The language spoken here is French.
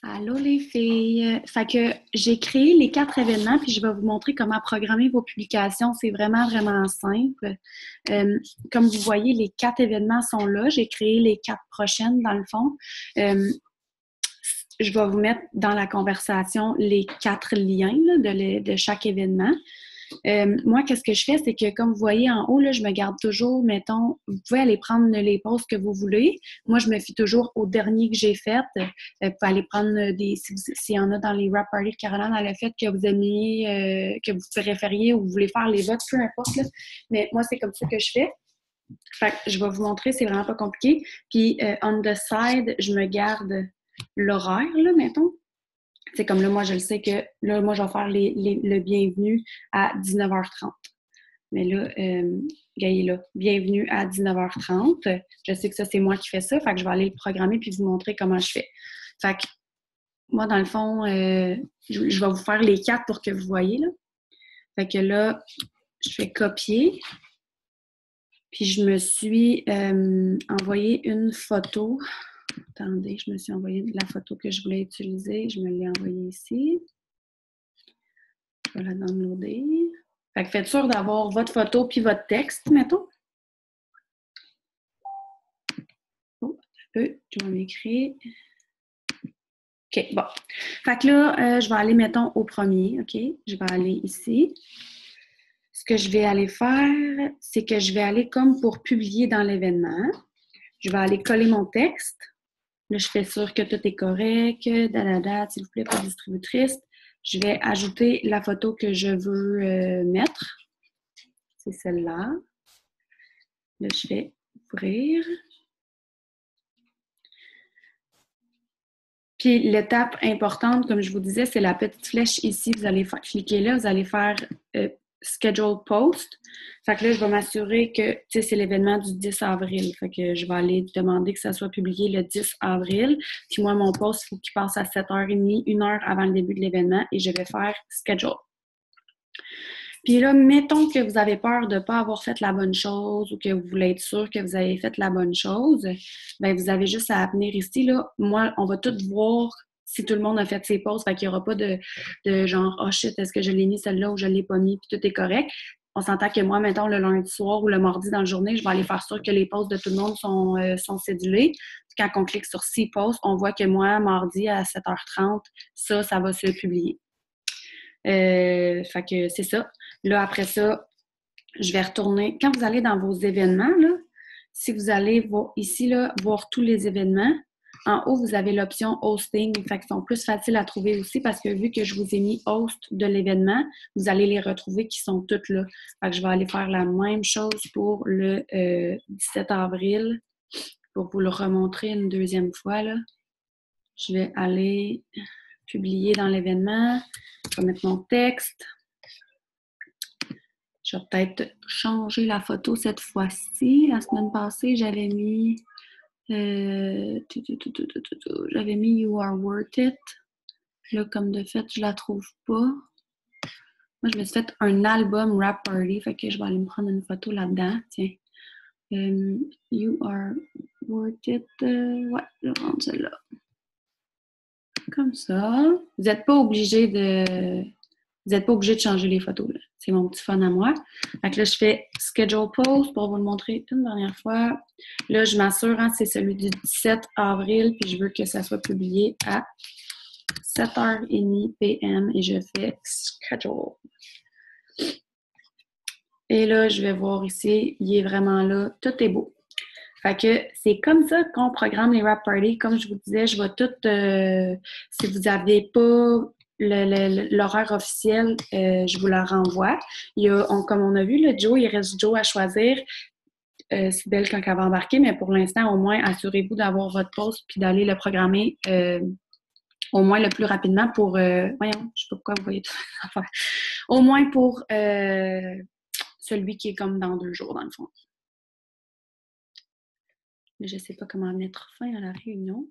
Allô les filles! Fait que j'ai créé les 4 événements, puis je vais vous montrer comment programmer vos publications. C'est vraiment, vraiment simple. Euh, Comme vous voyez, les 4 événements sont là. J'ai créé les 4 prochaines, dans le fond. Euh, je vais vous mettre dans la conversation les 4 liens là, de chaque événement. Moi, qu'est-ce que je fais, c'est que comme vous voyez en haut, là, je me garde toujours, mettons, vous pouvez aller prendre les posts que vous voulez. Moi, je me fie toujours au dernier que j'ai fait. Vous pouvez aller prendre s'il y en a dans les Wrap Party de Caroline, elle a fait que vous aimiez, que vous préfériez ou vous voulez faire les votes, peu importe. Là. Mais moi, c'est comme ça que je fais. Fait que je vais vous montrer, c'est vraiment pas compliqué. Puis, on the side, je me garde l'horaire, là, mettons. C'est comme là, moi, je le sais que là, moi, je vais faire le bienvenu à 19h30. Mais là, Gaïe là, bienvenue à 19h30. Je sais que ça, c'est moi qui fais ça. Fait que je vais aller le programmer puis vous montrer comment je fais. Fait que moi, dans le fond, je vais vous faire les 4 pour que vous voyez. Là. Fait que là, je fais copier. Puis je me suis envoyé une photo. Attendez, je me suis envoyé la photo que je voulais utiliser. Je me l'ai envoyée ici. Je vais la downloader. Fait que faites sûr d'avoir votre photo puis votre texte, mettons. Oh, un peu, je vais m'écrire. OK, bon. Fait que là, je vais aller, mettons, au premier, OK? Je vais aller ici. Ce que je vais aller faire, c'est que je vais aller comme pour publier dans l'événement. Je vais aller coller mon texte. Là, je fais sûr que tout est correct. S'il vous plaît, pas distributrice. Je vais ajouter la photo que je veux mettre. C'est celle-là. Là, je fais ouvrir. Puis l'étape importante, comme je vous disais, c'est la petite flèche ici. Vous allez cliquer là, vous allez faire Schedule Post. Fait que là, je vais m'assurer que c'est l'événement du 10 avril. Fait que je vais aller demander que ça soit publié le 10 avril. Puis moi, mon post, il faut qu'il passe à 7h30, 1 heure avant le début de l'événement, et je vais faire Schedule. Puis là, mettons que vous avez peur de ne pas avoir fait la bonne chose ou que vous voulez être sûr que vous avez fait la bonne chose, bien, vous avez juste à venir ici. Là. Moi, on va tout voir si tout le monde a fait ses posts. Fait qu'il n'y aura pas de genre, oh shit, est-ce que je l'ai mis celle-là ou je ne l'ai pas mis, puis tout est correct. On s'entend que moi, mettons, le lundi soir ou le mardi dans la journée, je vais aller faire sûr que les posts de tout le monde sont cédulés. Puis quand on clique sur 6 posts, on voit que moi, mardi à 7h30, ça va se publier. Fait que c'est ça. Là, après ça, je vais retourner. Quand vous allez dans vos événements, là, si vous allez voir ici, là, voir tous les événements, en haut, vous avez l'option hosting. Fait qu'ils sont plus faciles à trouver aussi parce que vu que je vous ai mis host de l'événement, vous allez les retrouver qui sont toutes là. Fait que je vais aller faire la même chose pour le 17 avril pour vous le remontrer une deuxième fois. Là. Je vais aller publier dans l'événement. Je vais mettre mon texte. Je vais peut-être changer la photo cette fois-ci. La semaine passée, j'avais mis You Are Worth It. Là, comme de fait, je la trouve pas. Moi, je me suis fait un album Wrap Party. Fait que je vais aller me prendre une photo là-dedans. Tiens. You Are Worth It. Ouais, je vais prendre celle-là. Comme ça. Vous n'êtes pas obligé de changer les photos. Là. C'est mon petit fun à moi. Fait que là, je fais Schedule Post pour vous le montrer une dernière fois. Là, je m'assure, hein, c'est celui du 17 avril, puis je veux que ça soit publié à 7h30 p.m. et je fais Schedule. Et là, je vais voir ici, il est vraiment là. Tout est beau. Fait que c'est comme ça qu'on programme les Wrap Party. Comme je vous disais, je vais tout... si vous n'avez pas l'horaire officiel, je vous la renvoie. Comme on a vu, le Joe, il reste Joe à choisir. C'est belle quand elle va embarquer, mais pour l'instant, au moins, assurez-vous d'avoir votre poste puis d'aller le programmer au moins le plus rapidement pour... voyons, je ne sais pas pourquoi vous voyez tout ça. Au moins pour celui qui est comme dans 2 jours, dans le fond. Je ne sais pas comment mettre fin à la réunion.